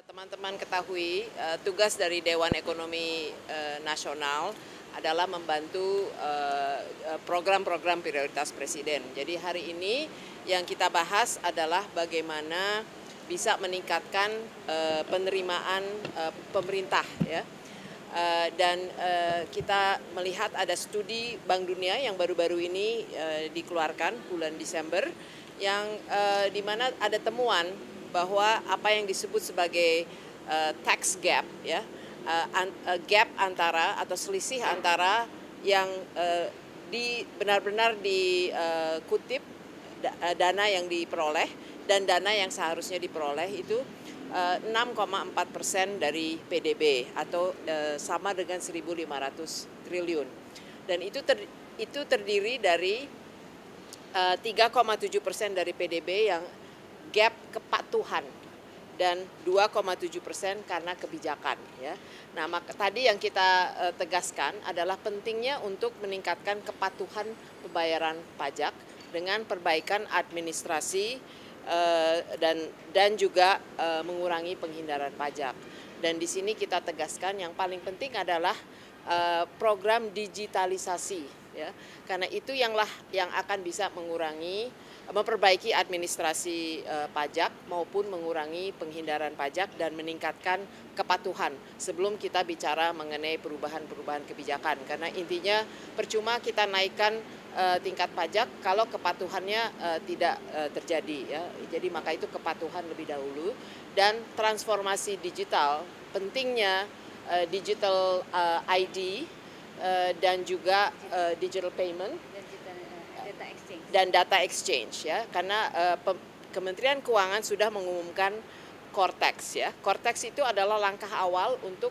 Teman-teman ketahui, tugas dari Dewan Ekonomi Nasional adalah membantu program-program prioritas Presiden. Jadi hari ini yang kita bahas adalah bagaimana bisa meningkatkan penerimaan pemerintah, ya. Dan kita melihat ada studi Bank Dunia yang baru-baru ini dikeluarkan bulan Desember, yang di mana ada temuan bahwa apa yang disebut sebagai tax gap, ya, gap antara atau selisih antara yang benar-benar dikutip dana yang diperoleh dan dana yang seharusnya diperoleh itu 6,4% dari PDB atau sama dengan 1.500 triliun. Dan itu terdiri dari 3,7% dari PDB yang gap kepatuhan dan 2,7% karena kebijakan, ya. Nah, tadi yang kita tegaskan adalah pentingnya untuk meningkatkan kepatuhan pembayaran pajak dengan perbaikan administrasi dan juga mengurangi penghindaran pajak. Dan di sini kita tegaskan yang paling penting adalah program digitalisasi, ya, karena itu yang akan bisa memperbaiki administrasi pajak maupun mengurangi penghindaran pajak dan meningkatkan kepatuhan sebelum kita bicara mengenai perubahan-perubahan kebijakan. Karena intinya percuma kita naikkan tingkat pajak kalau kepatuhannya tidak terjadi, ya. Jadi maka itu kepatuhan lebih dahulu, dan transformasi digital, pentingnya digital ID dan juga digital payment dan data exchange, ya, karena Kementerian Keuangan sudah mengumumkan Cortex, ya. Cortex itu adalah langkah awal untuk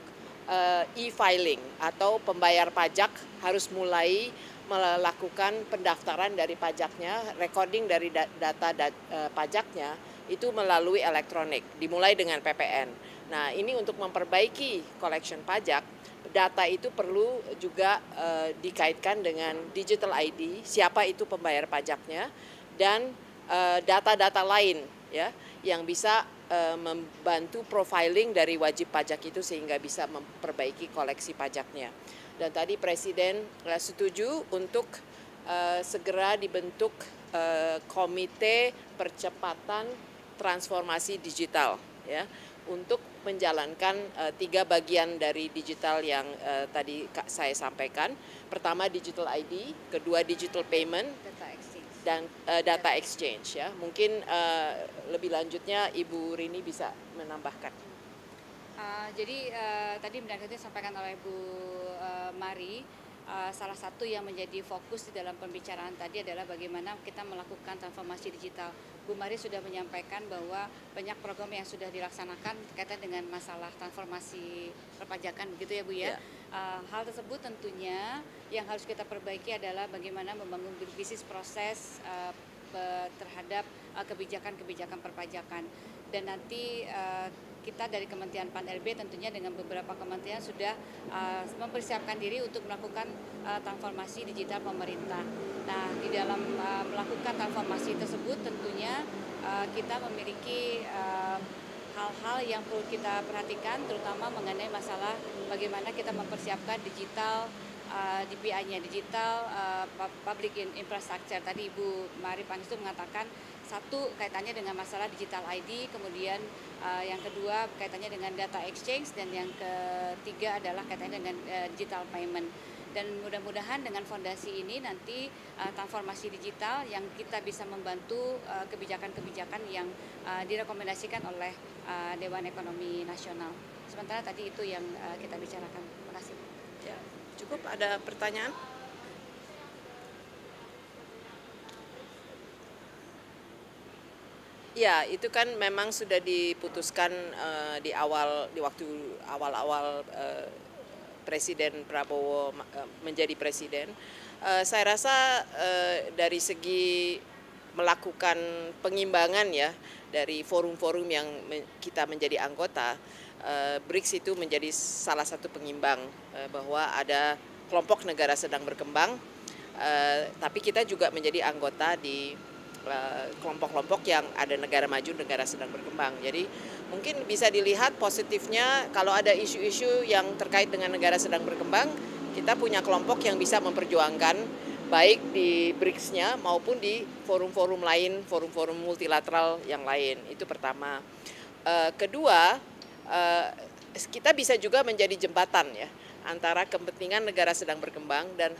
e-filing atau pembayar pajak harus mulai melakukan pendaftaran dari pajaknya, recording dari data pajaknya itu melalui elektronik, dimulai dengan PPN. Nah, ini untuk memperbaiki collection pajak, data itu perlu juga dikaitkan dengan digital ID, siapa itu pembayar pajaknya, dan data-data lain, ya, yang bisa membantu profiling dari wajib pajak itu sehingga bisa memperbaiki koleksi pajaknya. Dan tadi Presiden setuju untuk segera dibentuk komite percepatan transformasi digital, ya, untuk menjalankan 3 bagian dari digital yang tadi saya sampaikan. Pertama digital ID, kedua digital payment, dan data exchange, ya. Mungkin lebih lanjutnya Ibu Rini bisa menambahkan. Jadi tadi mendengarkan disampaikan oleh Bu Mari, salah satu yang menjadi fokus di dalam pembicaraan tadi adalah bagaimana kita melakukan transformasi digital. Bu Mari sudah menyampaikan bahwa banyak program yang sudah dilaksanakan berkaitan dengan masalah transformasi perpajakan, begitu ya Bu, ya. Hal tersebut tentunya yang harus kita perbaiki adalah bagaimana membangun bisnis proses terhadap kebijakan-kebijakan perpajakan. Dan nanti kita dari Kementerian Pan-RB tentunya dengan beberapa kementerian sudah mempersiapkan diri untuk melakukan transformasi digital pemerintah. Nah, di dalam melakukan transformasi tersebut tentunya kita memiliki hal-hal yang perlu kita perhatikan, terutama mengenai masalah bagaimana kita mempersiapkan digital DPI-nya, digital public infrastructure. Tadi Ibu Mari Pangestu mengatakan satu kaitannya dengan masalah digital ID, kemudian yang kedua kaitannya dengan data exchange, dan yang ketiga adalah kaitannya dengan digital payment. Dan mudah-mudahan dengan fondasi ini nanti transformasi digital yang kita bisa membantu kebijakan-kebijakan yang direkomendasikan oleh Dewan Ekonomi Nasional. Sementara tadi itu yang kita bicarakan. Terima kasih. Ya, cukup. Ada pertanyaan? Ya, itu kan memang sudah diputuskan di waktu awal-awal Presiden Prabowo menjadi presiden. Saya rasa dari segi melakukan pengimbangan, ya, dari forum-forum yang kita menjadi anggota, BRICS itu menjadi salah satu pengimbang bahwa ada kelompok negara sedang berkembang, tapi kita juga menjadi anggota di kelompok-kelompok yang ada negara maju, negara sedang berkembang. Jadi mungkin bisa dilihat positifnya kalau ada isu-isu yang terkait dengan negara sedang berkembang, kita punya kelompok yang bisa memperjuangkan baik di BRICS-nya maupun di forum-forum lain, forum-forum multilateral yang lain. Itu pertama. Kedua, kita bisa juga menjadi jembatan ya antara kepentingan negara sedang berkembang dan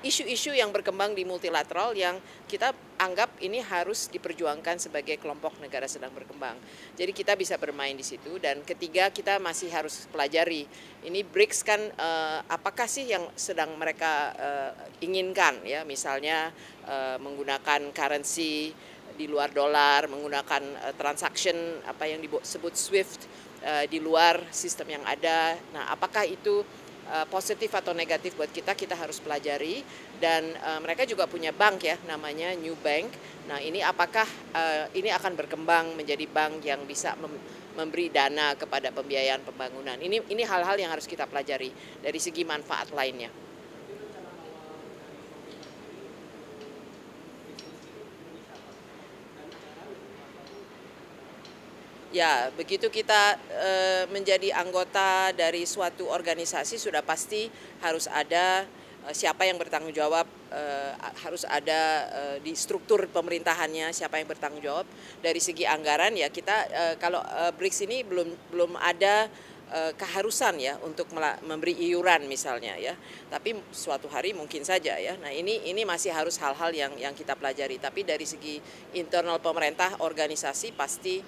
isu-isu yang berkembang di multilateral yang kita anggap ini harus diperjuangkan sebagai kelompok negara sedang berkembang. Jadi kita bisa bermain di situ. Dan ketiga, kita masih harus pelajari ini BRICS kan apakah sih yang sedang mereka inginkan ya, misalnya menggunakan currency di luar dolar, menggunakan transaction apa yang disebut SWIFT di luar sistem yang ada. Nah, apakah itu positif atau negatif buat kita harus pelajari. Dan mereka juga punya bank ya, namanya New Bank. Nah, ini apakah ini akan berkembang menjadi bank yang bisa memberi dana kepada pembiayaan pembangunan. Ini hal-hal yang harus kita pelajari dari segi manfaat lainnya. Ya, begitu kita menjadi anggota dari suatu organisasi sudah pasti harus ada siapa yang bertanggung jawab, harus ada di struktur pemerintahannya siapa yang bertanggung jawab. Dari segi anggaran ya kita kalau BRICS ini belum ada keharusan ya untuk memberi iuran misalnya ya, tapi suatu hari mungkin saja ya. Nah, ini masih harus hal-hal yang kita pelajari. Tapi dari segi internal pemerintah organisasi pasti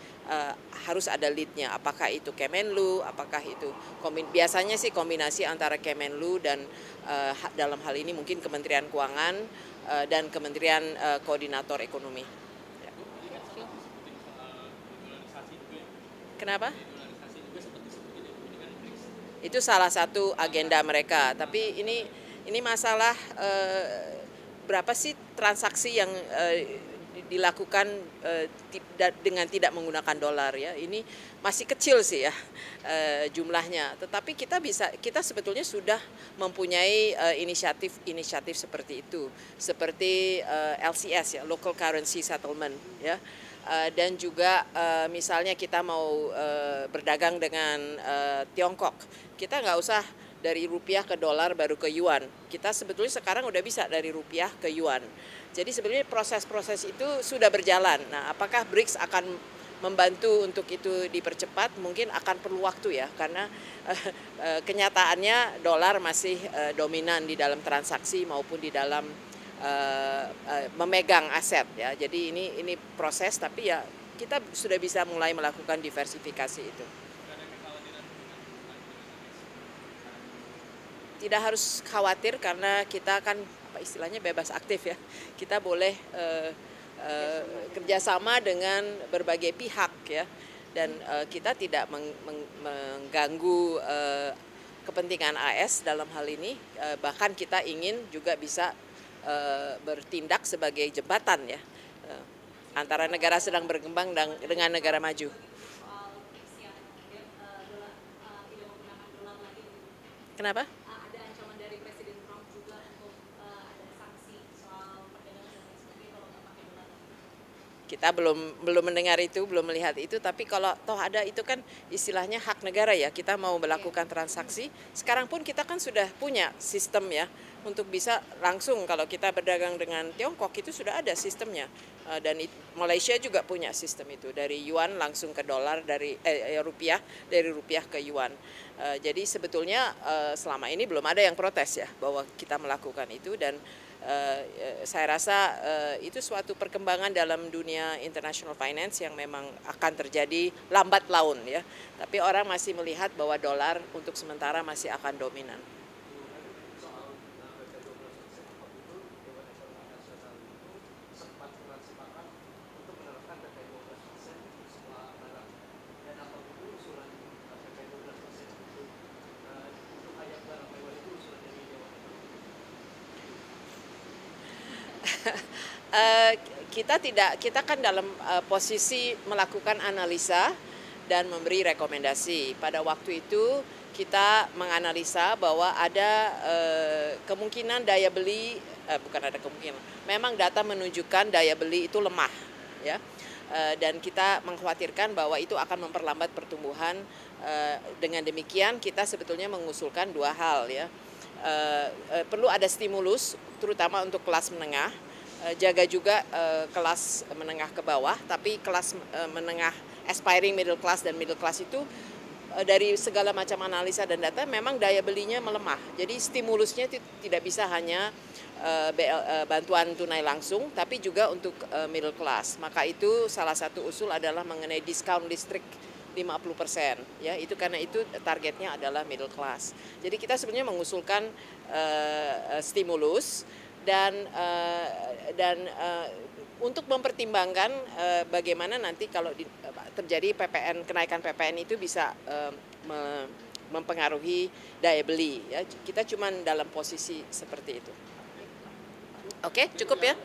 harus ada lead-nya. Apakah itu Kemenlu, apakah itu biasanya sih kombinasi antara Kemenlu dan dalam hal ini mungkin Kementerian Keuangan dan Kementerian Koordinator Ekonomi. Ya. Kenapa? Itu salah satu agenda mereka. Tapi ini masalah berapa sih transaksi yang dilakukan dengan tidak menggunakan dolar ya. Ini masih kecil sih ya jumlahnya. Tetapi kita sebetulnya sudah mempunyai inisiatif seperti itu, seperti LCS ya, Local Currency Settlement ya. Dan juga misalnya kita mau berdagang dengan Tiongkok, kita nggak usah dari rupiah ke dolar baru ke yuan. Kita sebetulnya sekarang udah bisa dari rupiah ke yuan. Jadi sebetulnya proses-proses itu sudah berjalan. Nah, apakah BRICS akan membantu untuk itu dipercepat? Mungkin akan perlu waktu ya, karena kenyataannya dolar masih dominan di dalam transaksi maupun di dalam memegang aset ya. Jadi ini proses, tapi ya kita sudah bisa mulai melakukan diversifikasi itu. Tidak harus khawatir karena kita kan apa istilahnya bebas aktif ya. Kita boleh kerjasama dengan berbagai pihak ya, dan kita tidak mengganggu kepentingan AS dalam hal ini. Bahkan kita ingin juga bisa bertindak sebagai jembatan ya antara negara sedang berkembang dengan negara maju. Kenapa? Ada ancaman dari Presiden Trump juga untuk ada sanksi soal perdagangan dan lain sebagainya kalau nggak pakai dolar. Kita belum mendengar itu, belum melihat itu, tapi kalau toh ada itu kan istilahnya hak negara ya, kita mau melakukan transaksi. Sekarang pun kita kan sudah punya sistem ya untuk bisa langsung kalau kita berdagang dengan Tiongkok itu sudah ada sistemnya. Dan Malaysia juga punya sistem itu, dari yuan langsung ke dolar, dari rupiah, dari rupiah ke yuan. Jadi sebetulnya selama ini belum ada yang protes ya bahwa kita melakukan itu, dan saya rasa itu suatu perkembangan dalam dunia international finance yang memang akan terjadi lambat laun ya. Tapi orang masih melihat bahwa dolar untuk sementara masih akan dominan. Kita kan dalam posisi melakukan analisa dan memberi rekomendasi. Pada waktu itu kita menganalisa bahwa ada kemungkinan daya beli, bukan ada kemungkinan, memang data menunjukkan daya beli itu lemah ya. dan kita mengkhawatirkan bahwa itu akan memperlambat pertumbuhan. Dengan demikian kita sebetulnya mengusulkan dua hal ya. Perlu ada stimulus terutama untuk kelas menengah, jaga juga kelas menengah ke bawah, tapi kelas menengah aspiring middle class dan middle class itu dari segala macam analisa dan data memang daya belinya melemah. Jadi stimulusnya tidak bisa hanya bantuan tunai langsung, tapi juga untuk middle class. Maka itu salah satu usul adalah mengenai diskon listrik 50%, ya itu karena itu targetnya adalah middle class. Jadi kita sebenarnya mengusulkan stimulus dan untuk mempertimbangkan bagaimana nanti kalau terjadi kenaikan PPN itu bisa mempengaruhi daya beli. Ya. Kita cuma dalam posisi seperti itu. Oke, cukup ya.